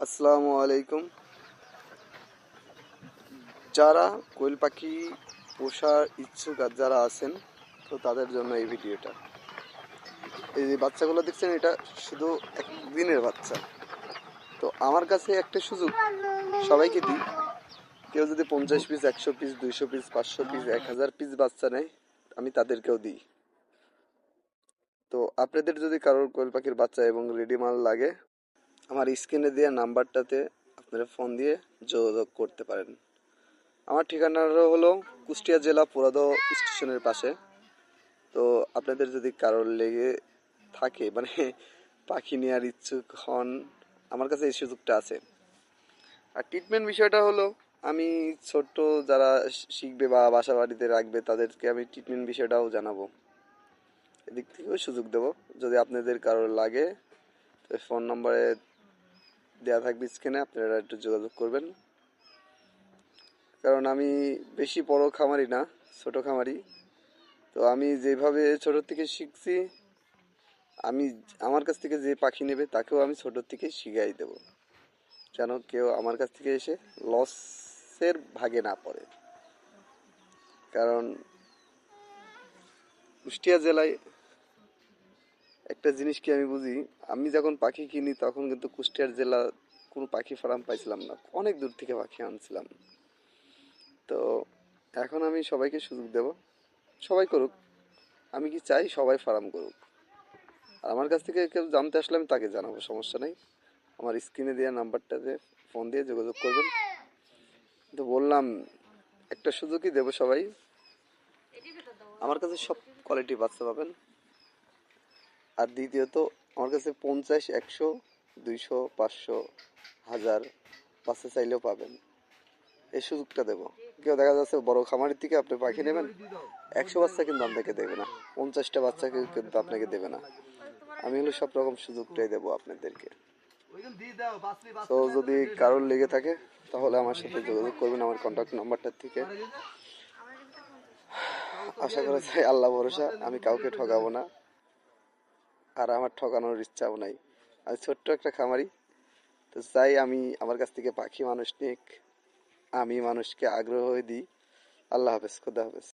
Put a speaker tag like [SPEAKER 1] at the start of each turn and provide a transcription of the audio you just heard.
[SPEAKER 1] আসসালামু আলাইকুম। যারা কোয়েল পাখি পোষার ইচ্ছুক আর যারা আছেন, তো তাদের জন্য এই ভিডিওটা। এই যে বাচ্চাগুলো দেখছেন, এটা শুধু একদিনের বাচ্চা। তো আমার কাছে একটা সুযোগ সবাইকে দিই, কেউ যদি 50 piece, 100 piece, 200 piece, 500 piece, 1000 piece বাচ্চা নেয়, আমি তাদেরকেও দিই। তো আপনাদের যদি কারোর কোয়েল পাখির বাচ্চা এবং রেডি মাল লাগে, আমার স্ক্রিনে দেওয়া নাম্বারটাতে আপনারা ফোন দিয়ে যোগাযোগ করতে পারেন। আমার ঠিকানাটা হলো কুষ্টিয়া জেলা পোড়াদহ স্টেশনের পাশে। তো আপনাদের যদি কারোর লেগে থাকে, মানে পাখি নেওয়ার ইচ্ছুক হন, আমার কাছে এই সুযোগটা আছে। আর ট্রিটমেন্ট বিষয়টা হলো, আমি ছোট্ট যারা শিখবে বা বাসা বাড়িতে রাখবে তাদেরকে আমি ট্রিটমেন্ট বিষয়টাও জানাবো, এদিক থেকেও সুযোগ দেবো। যদি আপনাদের কারোর লাগে, তো ফোন নম্বরে দেওয়া থাকবে স্ক্রিনে, আপনারা একটু যোগাযোগ করবেন। কারণ আমি বেশি বড় খামারি না, ছোট খামারি। তো আমি যেভাবে ছোট থেকে শিখছি, আমি আমার কাছ থেকে যে পাখি নেবে তাকেও আমি ছোট থেকে শিখাই দেব, যেন কেউ আমার কাছ থেকে এসে লসের ভাগে না পড়ে। কারণ কুষ্টিয়া জেলায় একটা জিনিস কি আমি বুঝি, আমি যখন পাখি কিনি তখন কিন্তু কুষ্টিয়ার জেলা কোনো পাখি ফার্ম পাইছিলাম না, অনেক দূর থেকে পাখি আনছিলাম। তো এখন আমি সবাইকে সুযোগ দেব, সবাই করুক। আমি কি চাই সবাই ফার্ম করুক, আর আমার কাছ থেকে কেউ জানতে আসলে আমি তাকে জানাবো, সমস্যা নেই। আমার স্ক্রিনে দেওয়া নাম্বারটাতে ফোন দিয়ে যোগাযোগ করবেন। তো বললাম, একটা সুযোগই দেবো সবাই। আমার কাছে সব কোয়ালিটি বাচ্চা পাবেন। আর দ্বিতীয়ত, আমার কাছে 50, 100, 200, 500, 1000 বাচ্চা চাইলেও পাবেন। এই সুযোগটা দেবো। কেউ দেখা যাচ্ছে বড় খামারের থেকে আপনি পাখি নেবেন, 100 বাচ্চা কিন্তু আপনাকে দেবে না, 50টা বাচ্চা কিন্তু আপনাকে দেবে না। আমি হলো সব রকম সুযোগটাই দেবো আপনাদেরকে। তো যদি কারোর লেগে থাকে, তাহলে আমার সাথে যোগাযোগ করবেন আমার কন্ট্যাক্ট নাম্বারটার থেকে। আশা করা যায়, আল্লাহ ভরসা, আমি কাউকে ঠকাবো না, আর আমার ঠকানোর ইচ্ছাও নাই। আমি ছোট্ট একটা খামারি, তো চাই আমি আমার কাছ থেকে পাখি মানুষ নিক, আমি মানুষকে আগ্রহ দিই। আল্লাহ হাফেজ, খোদা হাফেজ।